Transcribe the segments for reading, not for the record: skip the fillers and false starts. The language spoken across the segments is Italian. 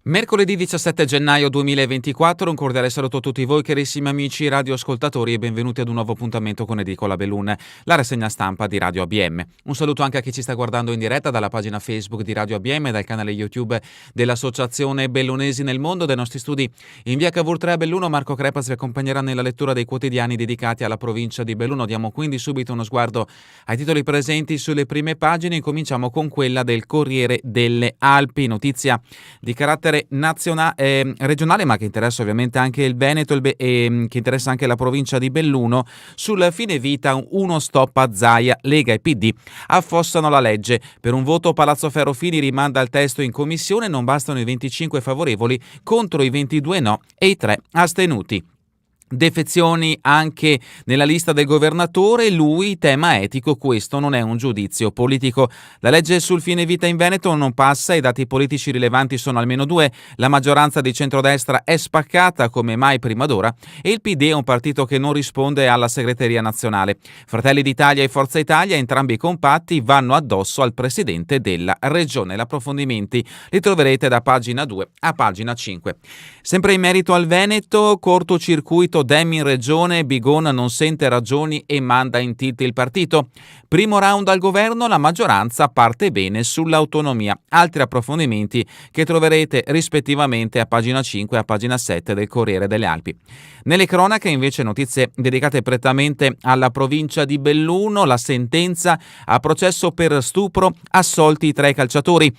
Mercoledì 17 gennaio 2024, un cordiale saluto a tutti voi carissimi amici radioascoltatori e benvenuti ad un nuovo appuntamento con Edicola Bellun, la rassegna stampa di Radio ABM. Un saluto anche a chi ci sta guardando in diretta dalla pagina Facebook di Radio ABM e dal canale YouTube dell'Associazione Bellunesi nel Mondo. Dai nostri studi in via Cavour 3 a Belluno, Marco Crepas vi accompagnerà nella lettura dei quotidiani dedicati alla provincia di Belluno. Diamo quindi subito uno sguardo ai titoli presenti sulle prime pagine. Cominciamo con quella del Corriere delle Alpi, notizia di carattere regionale ma che interessa ovviamente anche il Veneto e che interessa anche la provincia di Belluno. Sul fine vita uno stop a Zaia, Lega e PD affossano la legge. Per un voto Palazzo Ferrofini rimanda il testo in commissione, non bastano i 25 favorevoli contro i 22 no e i 3 astenuti. Defezioni anche nella lista del governatore, lui tema etico, questo non è un giudizio politico. La legge sul fine vita in Veneto non passa, i dati politici rilevanti sono almeno due, la maggioranza di centrodestra è spaccata come mai prima d'ora e il PD è un partito che non risponde alla segreteria nazionale. Fratelli d'Italia e Forza Italia, entrambi compatti, vanno addosso al presidente della regione. Gli approfondimenti li troverete da pagina 2 a pagina 5. Sempre in merito al Veneto, cortocircuito Dem in regione, Bigon non sente ragioni e manda in tilt il partito. Primo round al governo, la maggioranza parte bene sull'autonomia. Altri approfondimenti che troverete rispettivamente a pagina 5 e a pagina 7 del Corriere delle Alpi. Nelle cronache invece notizie dedicate prettamente alla provincia di Belluno, la sentenza a processo per stupro, assolti 3 calciatori.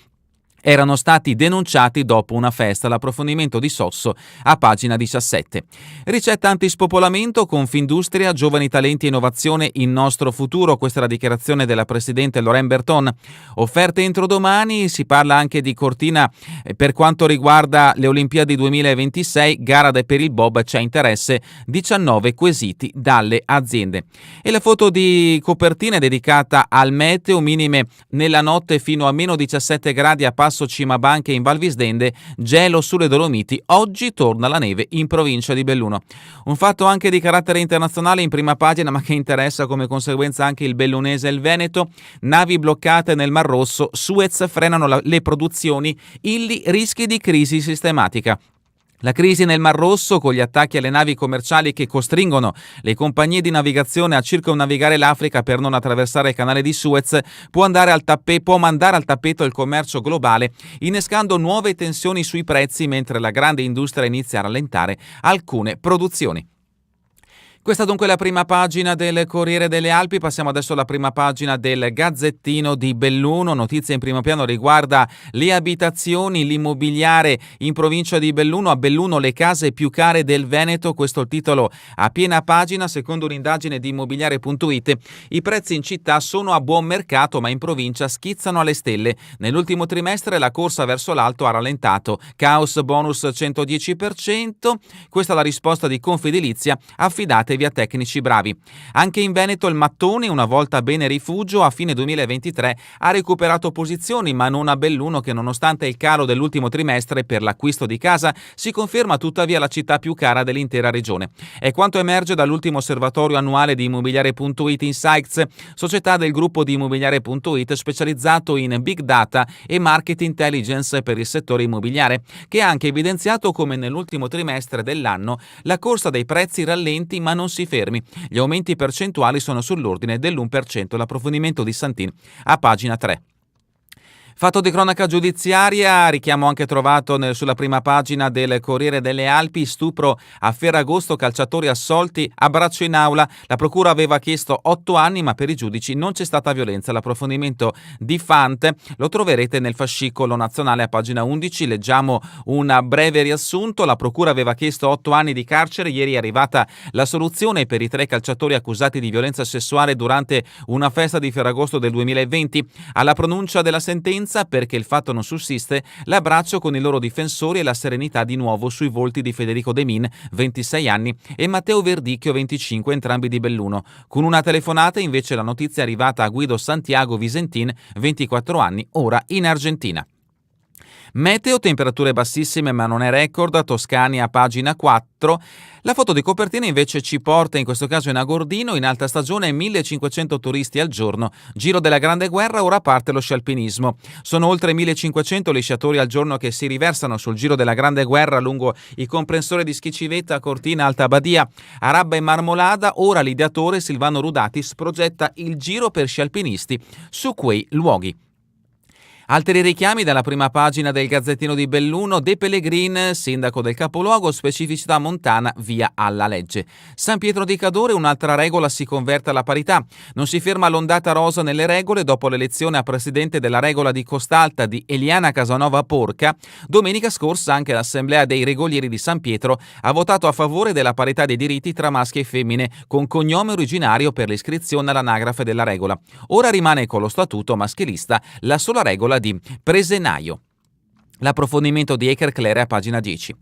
Erano stati denunciati dopo una festa. L'approfondimento di Sosso a pagina 17. Ricetta antispopolamento, Confindustria, giovani talenti e innovazione, il nostro futuro. Questa è la dichiarazione della presidente Lorraine Berton. Offerte entro domani, si parla anche di Cortina per quanto riguarda le Olimpiadi 2026, gara per il bob, c'è interesse, 19 quesiti dalle aziende. E la foto di copertina è dedicata al meteo, minime nella notte fino a meno 17 gradi a Passo Cimabanche in Val Visdende, gelo sulle Dolomiti, oggi torna la neve in provincia di Belluno. Un fatto anche di carattere internazionale in prima pagina ma che interessa come conseguenza anche il bellunese e il Veneto, navi bloccate nel Mar Rosso, Suez frenano le produzioni, Illy rischi di crisi sistematica. La crisi nel Mar Rosso, con gli attacchi alle navi commerciali che costringono le compagnie di navigazione a circumnavigare l'Africa per non attraversare il canale di Suez, può mandare al tappeto il commercio globale, innescando nuove tensioni sui prezzi mentre la grande industria inizia a rallentare alcune produzioni. Questa dunque è la prima pagina del Corriere delle Alpi. Passiamo adesso alla prima pagina del Gazzettino di Belluno. Notizia in primo piano riguarda le abitazioni, l'immobiliare in provincia di Belluno. A Belluno le case più care del Veneto, questo è il titolo a piena pagina. Secondo un'indagine di Immobiliare.it, i prezzi in città sono a buon mercato ma in provincia schizzano alle stelle. Nell'ultimo trimestre la corsa verso l'alto ha rallentato. Caos bonus 110%. Questa è la risposta di Confedilizia, affidatevi a tecnici bravi. Anche in Veneto il mattone, una volta bene rifugio, a fine 2023 ha recuperato posizioni, ma non a Belluno che nonostante il calo dell'ultimo trimestre per l'acquisto di casa si conferma tuttavia la città più cara dell'intera regione. È quanto emerge dall'ultimo osservatorio annuale di Immobiliare.it Insights, società del gruppo di Immobiliare.it specializzato in Big Data e Market Intelligence per il settore immobiliare, che ha anche evidenziato come nell'ultimo trimestre dell'anno la corsa dei prezzi rallenti ma non si fermi. Gli aumenti percentuali sono sull'ordine dell'1%. L'approfondimento di Santin a pagina 3. Fatto di cronaca giudiziaria, richiamo anche trovato sulla prima pagina del Corriere delle Alpi, stupro a Ferragosto, calciatori assolti, abbraccio in aula, la procura aveva chiesto 8 anni ma per i giudici non c'è stata violenza. L'approfondimento di Fante lo troverete nel fascicolo nazionale a pagina 11, leggiamo un breve riassunto. La procura aveva chiesto 8 anni di carcere, ieri è arrivata la soluzione per i 3 calciatori accusati di violenza sessuale durante una festa di Ferragosto del 2020. Alla pronuncia della sentenza senza, perché il fatto non sussiste, l'abbraccio con i loro difensori e la serenità di nuovo sui volti di Federico De Min, 26 anni, e Matteo Verdicchio, 25, entrambi di Belluno. Con una telefonata invece la notizia è arrivata a Guido Santiago Visentin, 24 anni, ora in Argentina. Meteo, temperature bassissime ma non è record, Toscani a pagina 4. La foto di copertina invece ci porta in questo caso in Agordino, in alta stagione 1500 turisti al giorno, giro della Grande Guerra, ora parte lo scialpinismo. Sono oltre 1500 gli sciatori al giorno che si riversano sul giro della Grande Guerra lungo i comprensori di Schicivetta, Cortina, Alta Badia, Arabba e Marmolada. Ora l'ideatore Silvano Rudatis progetta il giro per scialpinisti su quei luoghi. Altri richiami dalla prima pagina del Gazzettino di Belluno: De Pellegrin, sindaco del capoluogo, specificità montana, via alla legge. San Pietro di Cadore, un'altra regola si converte alla parità. Non si ferma l'ondata rosa nelle regole dopo l'elezione a presidente della regola di Costalta di Eliana Casanova Porca. Domenica scorsa anche l'Assemblea dei Regolieri di San Pietro ha votato a favore della parità dei diritti tra maschi e femmine con cognome originario per l'iscrizione all'anagrafe della regola. Ora rimane con lo statuto maschilista la sola regola di Presenaio. L'approfondimento di Eker Clare a pagina 10.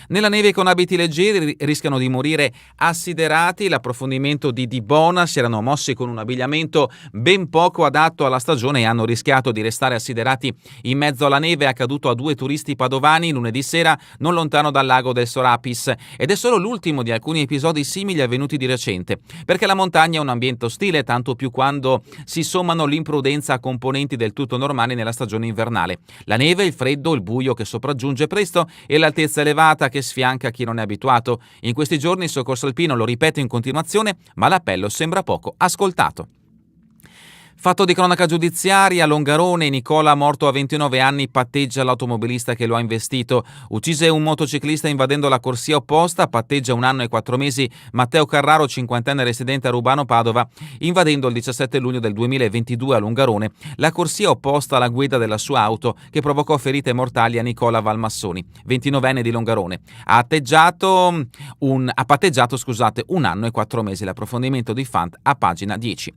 Nella neve con abiti leggeri rischiano di morire assiderati. L'approfondimento di Bona: si erano mossi con un abbigliamento ben poco adatto alla stagione e hanno rischiato di restare assiderati in mezzo alla neve. È accaduto a 2 turisti padovani lunedì sera non lontano dal lago del Sorapis, ed è solo l'ultimo di alcuni episodi simili avvenuti di recente, perché la montagna è un ambiente ostile, tanto più quando si sommano l'imprudenza a componenti del tutto normali nella stagione invernale: la neve, il freddo, il buio che sopraggiunge presto e l'altezza elevata che sfianca chi non è abituato. In questi giorni il soccorso alpino lo ripete in continuazione, ma l'appello sembra poco ascoltato. Fatto di cronaca giudiziaria: Longarone, Nicola, morto a 29 anni, patteggia l'automobilista che lo ha investito. Uccise un motociclista invadendo la corsia opposta, patteggia 1 anno e 4 mesi Matteo Carraro, 50enne residente a Rubano, Padova, invadendo il 17 luglio del 2022 a Longarone la corsia opposta alla guida della sua auto, che provocò ferite mortali a Nicola Valmassoni, 29enne di Longarone. Ha patteggiato 1 anno e 4 mesi. L'approfondimento di Fant a pagina 10.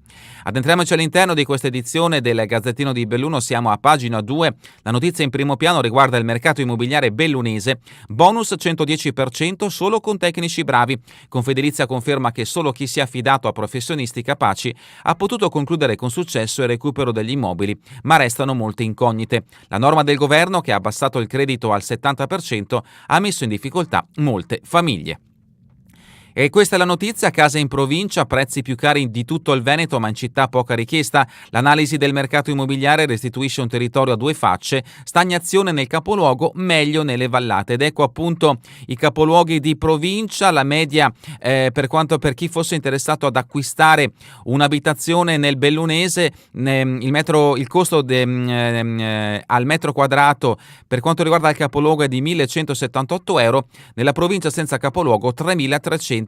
Addentriamoci all'interno di questa edizione del Gazzettino di Belluno, siamo a pagina 2. La notizia in primo piano riguarda il mercato immobiliare bellunese. Bonus 110% solo con tecnici bravi. Confedilizia conferma che solo chi si è affidato a professionisti capaci ha potuto concludere con successo il recupero degli immobili, ma restano molte incognite. La norma del governo, che ha abbassato il credito al 70%, ha messo in difficoltà molte famiglie. E questa è la notizia: case in provincia, prezzi più cari di tutto il Veneto, ma in città poca richiesta. L'analisi del mercato immobiliare restituisce un territorio a 2 facce: stagnazione nel capoluogo, meglio nelle vallate. Ed ecco appunto i capoluoghi di provincia. La media per chi fosse interessato ad acquistare un'abitazione nel bellunese, il costo al metro quadrato per quanto riguarda il capoluogo è di 1.178 euro, nella provincia senza capoluogo 3.325.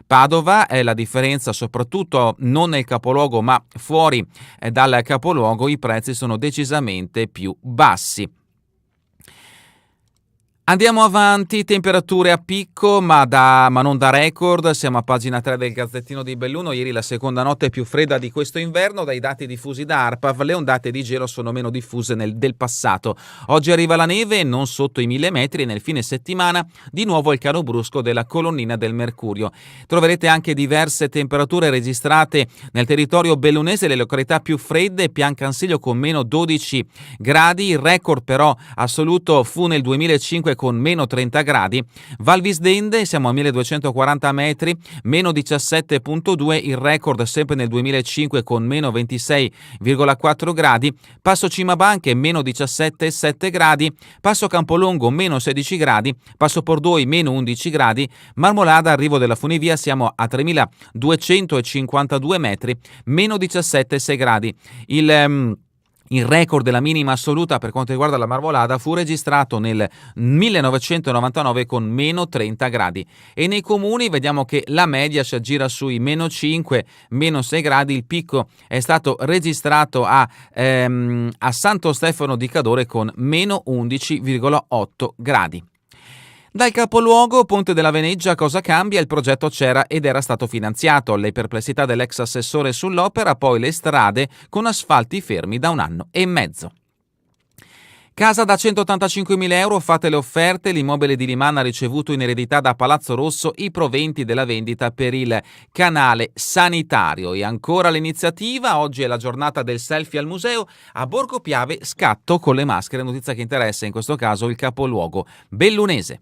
Padova è la differenza, soprattutto non nel capoluogo ma fuori dal capoluogo i prezzi sono decisamente più bassi. Andiamo avanti, temperature a picco ma non da record. Siamo a pagina 3 del Gazzettino di Belluno. Ieri la seconda notte più fredda di questo inverno. Dai dati diffusi da ARPAV, le ondate di gelo sono meno diffuse del passato. Oggi arriva la neve non sotto i 1.000 metri e nel fine settimana di nuovo il calo brusco della colonnina del Mercurio. Troverete anche diverse temperature registrate nel territorio bellunese. Le località più fredde: Piancansilio con meno 12 gradi, il record però assoluto fu nel 2005 con meno 30 gradi. Val Visdende, siamo a 1240 metri, meno 17,2, il record sempre nel 2005 con meno 26,4 gradi. Passo Cimabanche meno 17,7 gradi, Passo Campolongo meno 16 gradi, Passo Pordoi meno 11 gradi, Marmolada, arrivo della funivia, siamo a 3252 metri, meno 17,6 gradi. Il record della minima assoluta per quanto riguarda la Marmolada fu registrato nel 1999 con meno 30 gradi. E nei comuni vediamo che la media si aggira sui meno 5, meno 6 gradi. Il picco è stato registrato a Santo Stefano di Cadore con meno 11,8 gradi. Dal capoluogo Ponte della Veneggia cosa cambia? Il progetto c'era ed era stato finanziato. Le perplessità dell'ex assessore sull'opera, poi le strade con asfalti fermi da 1 anno e mezzo. Casa da 185.000 euro, fate le offerte. L'immobile di Limana ha ricevuto in eredità da Palazzo Rosso i proventi della vendita per il canale sanitario. E ancora l'iniziativa, oggi è la giornata del selfie al museo. A Borgo Piave scatto con le maschere, notizia che interessa in questo caso il capoluogo bellunese.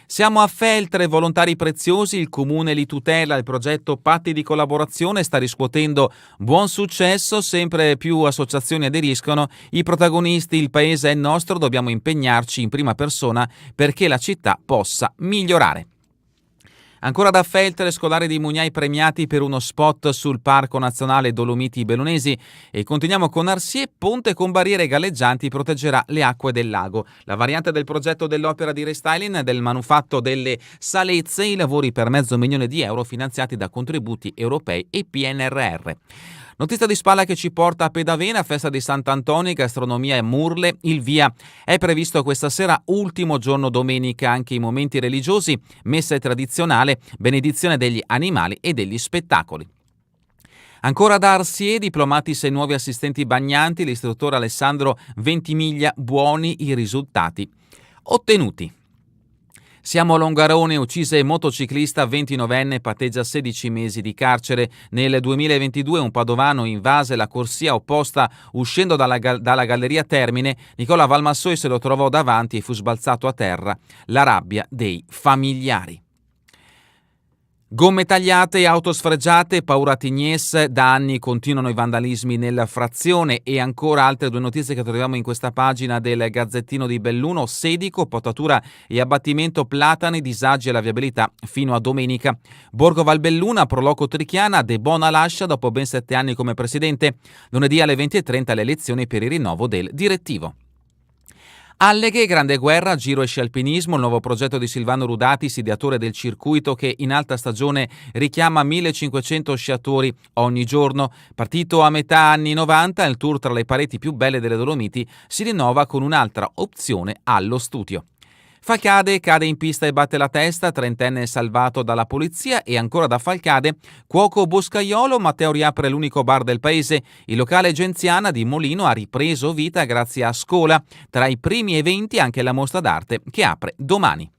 Siamo a Feltre, volontari preziosi, il comune li tutela, il progetto Patti di collaborazione sta riscuotendo buon successo, sempre più associazioni aderiscono, i protagonisti, il paese è nostro, dobbiamo impegnarci in prima persona perché la città possa migliorare. Ancora da Feltre, scolari di Mugnai premiati per uno spot sul Parco Nazionale Dolomiti Bellunesi e continuiamo con Arsie, ponte con barriere galleggianti proteggerà le acque del lago. La variante del progetto dell'opera di restyling del manufatto delle Salezze, i lavori per €500.000 finanziati da contributi europei e PNRR. Notizia di spalla che ci porta a Pedavena, festa di Sant'Antonio, gastronomia e Murle. Il via è previsto questa sera, ultimo giorno domenica, anche i momenti religiosi, messa tradizionale, benedizione degli animali e degli spettacoli. Ancora da Arsie, diplomati 6 nuovi assistenti bagnanti, l'istruttore Alessandro Ventimiglia, buoni i risultati ottenuti. Siamo a Longarone, uccise motociclista 29enne, patteggia 16 mesi di carcere. Nel 2022 un padovano invase la corsia opposta uscendo dalla Galleria Termine. Nicola Valmassoi se lo trovò davanti e fu sbalzato a terra. La rabbia dei familiari. Gomme tagliate e auto sfregiate, paura a Tignes, da anni continuano i vandalismi nella frazione e ancora altre 2 notizie che troviamo in questa pagina del Gazzettino di Belluno, Sedico, potatura e abbattimento platani, disagi alla viabilità fino a domenica. Borgo Valbelluna, Proloco Trichiana, De Bona lascia dopo ben 7 anni come presidente. Lunedì alle 20:30 le elezioni per il rinnovo del direttivo. Alleghe, grande guerra, giro e sci alpinismo, il nuovo progetto di Silvano Rudatis, ideatore del circuito che in alta stagione richiama 1.500 sciatori ogni giorno. Partito a metà anni 90, il tour tra le pareti più belle delle Dolomiti si rinnova con un'altra opzione allo studio. Falcade cade in pista e batte la testa, 30enne salvato dalla polizia. E ancora da Falcade, cuoco boscaiolo, Matteo riapre l'unico bar del paese. Il locale Genziana di Molino ha ripreso vita grazie a Scola. Tra i primi eventi anche la mostra d'arte che apre domani.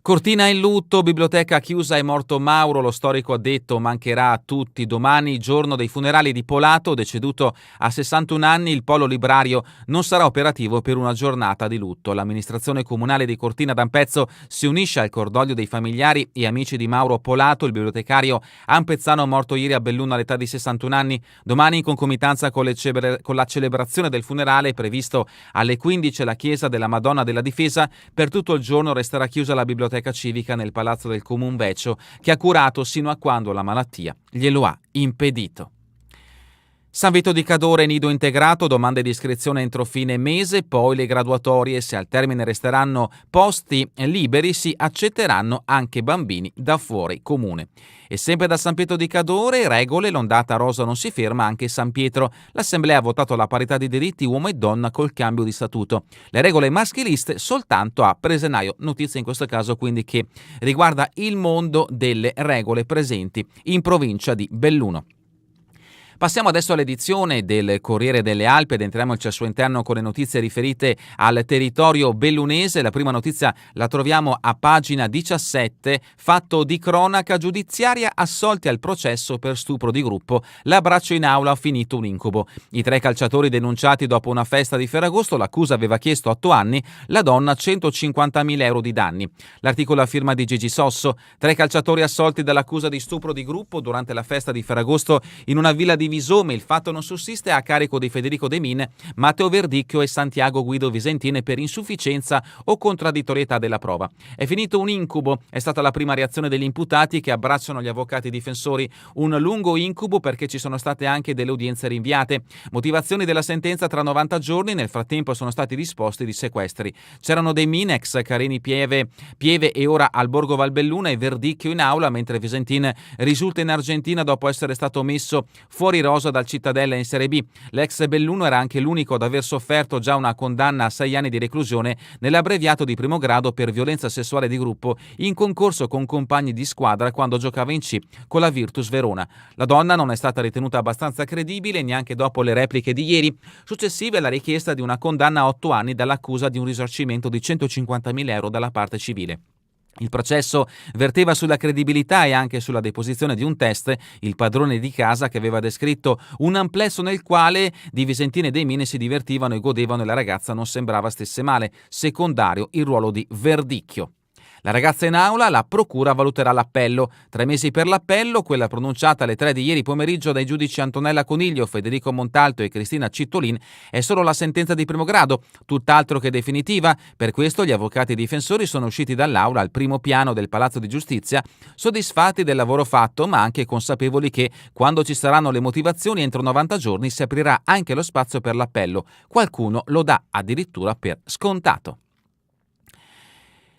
Cortina in lutto, biblioteca chiusa, è morto Mauro, lo storico addetto mancherà a tutti. Domani, giorno dei funerali di Polato, deceduto a 61 anni, il polo librario non sarà operativo per una giornata di lutto. L'amministrazione comunale di Cortina d'Ampezzo si unisce al cordoglio dei familiari e amici di Mauro Polato, il bibliotecario ampezzano morto ieri a Belluno all'età di 61 anni. Domani, in concomitanza con la celebrazione del funerale, previsto alle 15 alla chiesa della Madonna della Difesa, per tutto il giorno resterà chiusa la biblioteca civica nel palazzo del Comune Vecchio, che ha curato sino a quando la malattia glielo ha impedito. San Vito di Cadore, nido integrato, domande di iscrizione entro fine mese, poi le graduatorie. Se al termine resteranno posti liberi si accetteranno anche bambini da fuori comune. E sempre da San Pietro di Cadore, regole, l'ondata rosa non si ferma anche San Pietro. L'Assemblea ha votato la parità di diritti uomo e donna col cambio di statuto. Le regole maschiliste soltanto a Presenaio, notizia in questo caso quindi che riguarda il mondo delle regole presenti in provincia di Belluno. Passiamo adesso all'edizione del Corriere delle Alpi ed entriamo al suo interno con le notizie riferite al territorio bellunese. La prima notizia la troviamo a pagina 17, fatto di cronaca giudiziaria, assolti al processo per stupro di gruppo, l'abbraccio in aula ha finito un incubo. I 3 calciatori denunciati dopo una festa di Ferragosto, l'accusa aveva chiesto 8 anni, la donna 150.000 euro di danni. L'articolo a firma di Gigi Sosso, 3 calciatori assolti dall'accusa di stupro di gruppo durante la festa di Ferragosto in una villa di Visome. Il fatto non sussiste a carico di Federico De Min, Matteo Verdicchio e Santiago Guido Visentini per insufficienza o contraddittorietà della prova. È finito un incubo, è stata la prima reazione degli imputati che abbracciano gli avvocati difensori. Un lungo incubo perché ci sono state anche delle udienze rinviate. Motivazioni della sentenza tra 90 giorni, nel frattempo sono stati disposti di sequestri. C'erano De Min, ex Carini Pieve e ora al Borgo Valbelluna, e Verdicchio in aula, mentre Visentin risulta in Argentina dopo essere stato messo fuori fuori rosa dal Cittadella in Serie B. L'ex Belluno era anche l'unico ad aver sofferto già una condanna a 6 anni di reclusione nell'abbreviato di primo grado per violenza sessuale di gruppo in concorso con compagni di squadra quando giocava in C con la Virtus Verona. La donna non è stata ritenuta abbastanza credibile neanche dopo le repliche di ieri, successive alla richiesta di una condanna a 8 anni dall'accusa di un risarcimento di 150.000 euro dalla parte civile. Il processo verteva sulla credibilità e anche sulla deposizione di un test, il padrone di casa che aveva descritto un amplesso nel quale di Visentino e dei Mine si divertivano e godevano e la ragazza non sembrava stesse male, secondario il ruolo di verdicchio. La ragazza in aula, la procura valuterà l'appello. 3 mesi per l'appello, quella pronunciata alle 3 di ieri pomeriggio dai giudici Antonella Coniglio, Federico Montalto e Cristina Cittolin, è solo la sentenza di primo grado, tutt'altro che definitiva. Per questo gli avvocati difensori sono usciti dall'aula al primo piano del Palazzo di Giustizia, soddisfatti del lavoro fatto, ma anche consapevoli che, quando ci saranno le motivazioni, entro 90 giorni si aprirà anche lo spazio per l'appello. Qualcuno lo dà addirittura per scontato.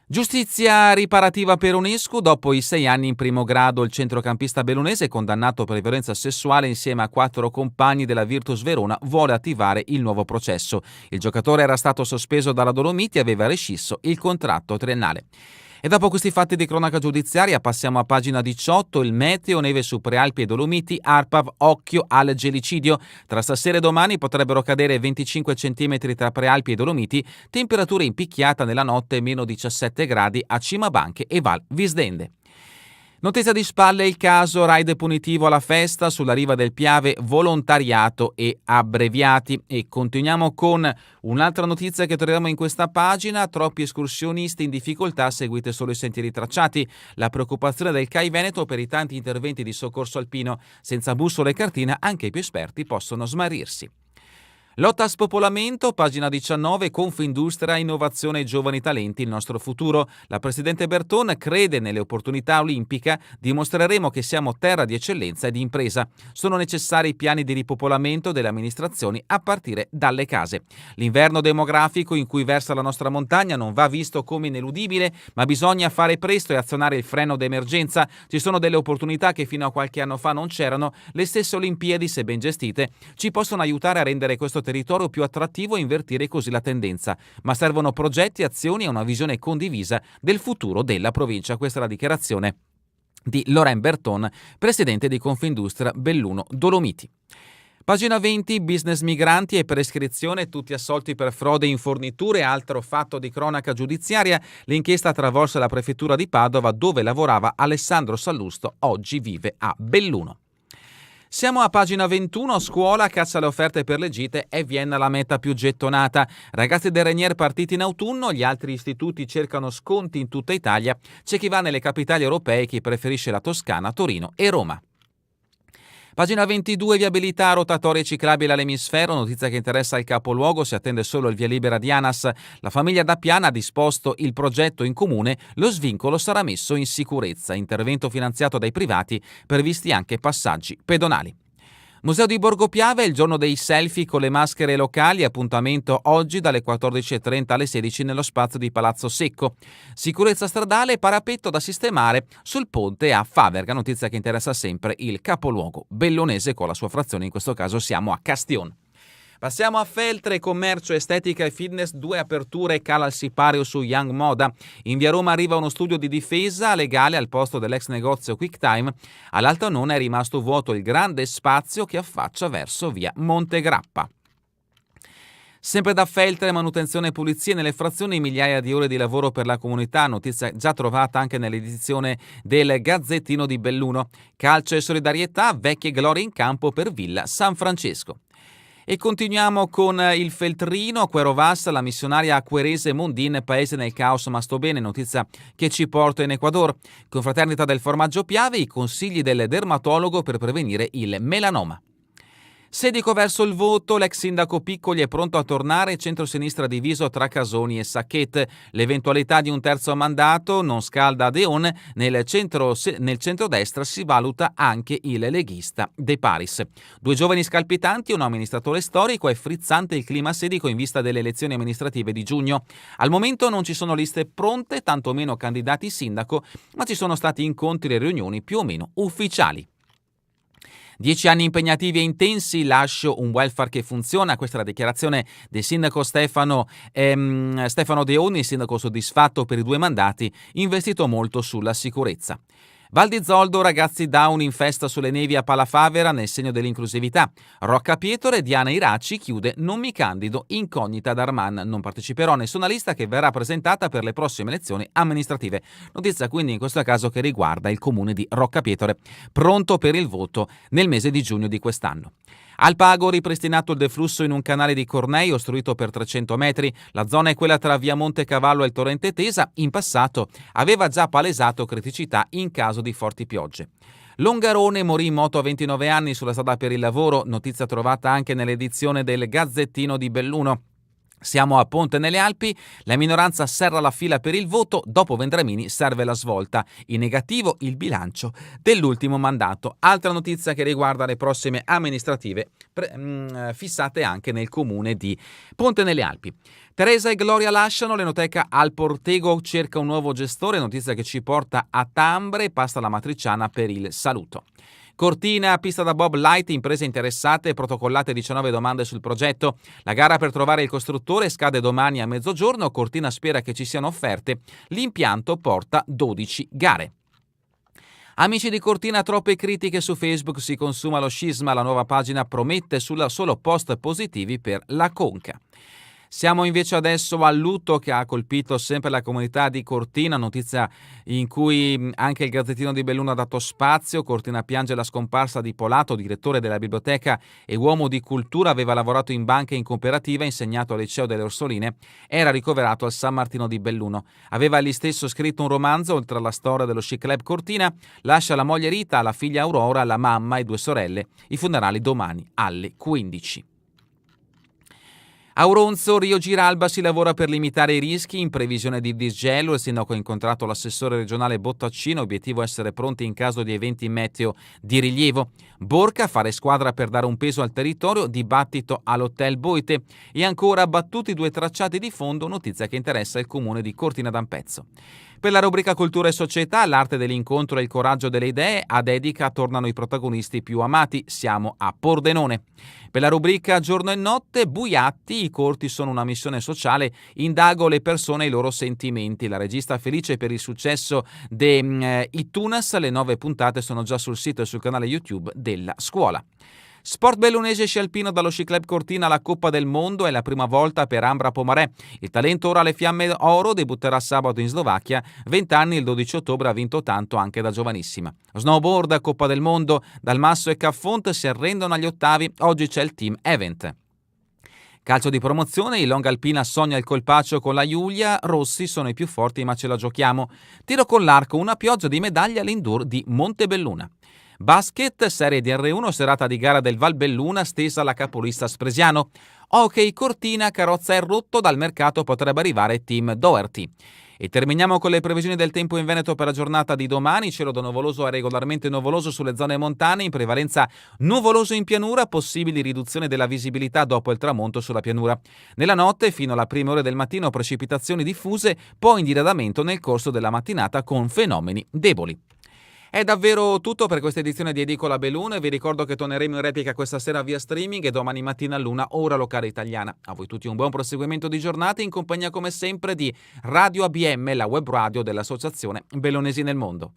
Giustizia riparativa per Onescu. Dopo i 6 anni in primo grado, il centrocampista bellunese, condannato per violenza sessuale insieme a 4 compagni della Virtus Verona, vuole attivare il nuovo processo. Il giocatore era stato sospeso dalla Dolomiti e aveva rescisso il contratto triennale. E dopo questi fatti di cronaca giudiziaria passiamo a pagina 18, il meteo, neve su Prealpi e Dolomiti, Arpav, occhio al gelicidio. Tra stasera e domani potrebbero cadere 25 cm tra Prealpi e Dolomiti, temperatura in picchiata nella notte meno 17 gradi a Cimabanche e Val Visdende. Notizia di spalle il caso raid punitivo alla festa sulla riva del Piave, volontariato e abbreviati. E continuiamo con un'altra notizia che troviamo in questa pagina: troppi escursionisti in difficoltà, seguite solo i sentieri tracciati. La preoccupazione del CAI Veneto per i tanti interventi di soccorso alpino. Senza bussola e cartina anche i più esperti possono smarrirsi. Lotta a spopolamento, pagina 19, Confindustria, innovazione e giovani talenti, il nostro futuro. La Presidente Berton crede nelle opportunità olimpiche, dimostreremo che siamo terra di eccellenza e di impresa. Sono necessari piani di ripopolamento delle amministrazioni a partire dalle case. L'inverno demografico in cui versa la nostra montagna non va visto come ineludibile, ma bisogna fare presto e azionare il freno d'emergenza. Ci sono delle opportunità che fino a qualche anno fa non c'erano. Le stesse Olimpiadi, se ben gestite, ci possono aiutare a rendere questo territorio più attrattivo e invertire così la tendenza, ma servono progetti, azioni e una visione condivisa del futuro della provincia. Questa è la dichiarazione di Laurent Berton, presidente di Confindustria Belluno Dolomiti. Pagina 20, business migranti e prescrizione, tutti assolti per frode in forniture, altro fatto di cronaca giudiziaria. L'inchiesta attraversa la prefettura di Padova, dove lavorava Alessandro Sallusto, oggi vive a Belluno. Siamo a pagina 21, scuola, caccia alle offerte per le gite, è Vienna la meta più gettonata. Ragazzi del Rainier partiti in autunno, gli altri istituti cercano sconti in tutta Italia, c'è chi va nelle capitali europee, chi preferisce la Toscana, Torino e Roma. Pagina 22, viabilità, rotatorie ciclabili all'emisfero, notizia che interessa il capoluogo, si attende solo il via libera di ANAS. La famiglia Dappiana ha disposto il progetto in comune, lo svincolo sarà messo in sicurezza, intervento finanziato dai privati, previsti anche passaggi pedonali. Museo di Borgo Piave, il giorno dei selfie con le maschere locali, appuntamento oggi dalle 14.30 alle 16 nello spazio di Palazzo Secco. Sicurezza stradale e parapetto da sistemare sul ponte a Faverga, notizia che interessa sempre il capoluogo bellunese con la sua frazione, in questo caso siamo a Castion. Passiamo a Feltre, commercio, estetica e fitness, 2 aperture, cala il sipario su Young Moda. In via Roma arriva uno studio di difesa legale al posto dell'ex negozio Quick Time. All'Altanone è rimasto vuoto il grande spazio che affaccia verso via Montegrappa. Sempre da Feltre, manutenzione e pulizie nelle frazioni, migliaia di ore di lavoro per la comunità, notizia già trovata anche nell'edizione del Gazzettino di Belluno. Calcio e solidarietà, vecchie glorie in campo per Villa San Francesco. E continuiamo con il Feltrino, Querovas, la missionaria Querese Mondin, paese nel caos ma sto bene, notizia che ci porta in Ecuador. Confraternita del formaggio Piave, i consigli del dermatologo per prevenire il melanoma. Sedico verso il voto, l'ex sindaco Piccoli è pronto a tornare, centro-sinistra diviso tra Casoni e Sacchette. L'eventualità di un terzo mandato non scalda Deon, nel centrodestra si valuta anche il leghista De Paris. 2 giovani scalpitanti, un amministratore storico, è frizzante il clima sedico in vista delle elezioni amministrative di giugno. Al momento non ci sono liste pronte, tantomeno candidati sindaco, ma ci sono stati incontri e riunioni più o meno ufficiali. 10 anni impegnativi e intensi, lascio un welfare che funziona. Questa è la dichiarazione del sindaco Stefano Deoni, sindaco soddisfatto per i 2 mandati, investito molto sulla sicurezza. Val di Zoldo, ragazzi down in festa sulle nevi a Palafavera nel segno dell'inclusività. Rocca Pietore, Diana Iraci chiude non mi candido, incognita ad Arman, non parteciperò a nessuna lista che verrà presentata per le prossime elezioni amministrative. Notizia quindi in questo caso che riguarda il comune di Rocca Pietore, pronto per il voto nel mese di giugno di quest'anno. Al Pago, ripristinato il deflusso in un canale di Cornei ostruito per 300 metri. La zona è quella tra via Montecavallo e il torrente Tesa. In passato aveva già palesato criticità in caso di forti piogge. Longarone morì in moto a 29 anni sulla strada per il lavoro, notizia trovata anche nell'edizione del Gazzettino di Belluno. Siamo a Ponte nelle Alpi, la minoranza serra la fila per il voto, dopo Vendramini serve la svolta. In negativo il bilancio dell'ultimo mandato. Altra notizia che riguarda le prossime amministrative fissate anche nel comune di Ponte nelle Alpi. Teresa e Gloria lasciano, l'Enoteca Alportego cerca un nuovo gestore, notizia che ci porta a Tambre, passa la matriciana per il saluto. Cortina, pista da bob light, imprese interessate, protocollate 19 domande sul progetto. La gara per trovare il costruttore scade domani a mezzogiorno, Cortina spera che ci siano offerte. L'impianto porta 12 gare. Amici di Cortina, troppe critiche su Facebook, si consuma lo scisma, la nuova pagina promette solo post positivi per la Conca. Siamo invece adesso al lutto che ha colpito sempre la comunità di Cortina, notizia in cui anche il Gazzettino di Belluno ha dato spazio. Cortina piange la scomparsa di Polato, direttore della biblioteca e uomo di cultura, aveva lavorato in banca e in cooperativa, insegnato al liceo delle Orsoline, era ricoverato al San Martino di Belluno. Aveva egli stesso scritto un romanzo, oltre alla storia dello Sci Club Cortina, lascia la moglie Rita, la figlia Aurora, la mamma e 2 sorelle. I funerali domani alle 15. A Auronzo, Rio Giralba si lavora per limitare i rischi in previsione di disgelo. Il sindaco ha incontrato l'assessore regionale Bottaccino, obiettivo essere pronti in caso di eventi meteo di rilievo. Borca, fare squadra per dare un peso al territorio, dibattito all'Hotel Boite. E ancora battuti 2 tracciati di fondo, notizia che interessa il comune di Cortina d'Ampezzo. Per la rubrica Cultura e Società, l'arte dell'incontro e il coraggio delle idee, a dedica tornano i protagonisti più amati, siamo a Pordenone. Per la rubrica Giorno e Notte, Buiatti, i corti sono una missione sociale, indago le persone e i loro sentimenti. La regista felice per il successo di Itunas, le 9 puntate sono già sul sito e sul canale YouTube della scuola. Sport bellunese sci alpino dallo Sci Club Cortina alla Coppa del Mondo, è la prima volta per Ambra Pomarè. Il talento ora alle fiamme oro, debutterà sabato in Slovacchia, 20 anni, il 12 ottobre ha vinto tanto anche da giovanissima. Snowboard, Coppa del Mondo, Dalmasso e Caffont si arrendono agli ottavi, oggi c'è il team event. Calcio di promozione, il Long Alpina sogna il colpaccio con la Giulia, Rossi sono i più forti ma ce la giochiamo. Tiro con l'arco, una pioggia di medaglie all'Indoor di Montebelluna. Basket, serie di R1, serata di gara del Valbelluna, stesa alla capolista Spresiano. Hockey Cortina, carrozza è rotto, dal mercato potrebbe arrivare team Doherty. E terminiamo con le previsioni del tempo in Veneto per la giornata di domani. Cielo da nuvoloso a regolarmente nuvoloso sulle zone montane, in prevalenza nuvoloso in pianura, possibili riduzioni della visibilità dopo il tramonto sulla pianura. Nella notte, fino alle prime ore del mattino, precipitazioni diffuse, poi in diradamento nel corso della mattinata con fenomeni deboli. È davvero tutto per questa edizione di Edicola Belluno. Vi ricordo che torneremo in replica questa sera via streaming e domani mattina all'1 ora locale italiana. A voi tutti un buon proseguimento di giornata in compagnia come sempre di Radio ABM, la web radio dell'Associazione Bellunesi nel Mondo.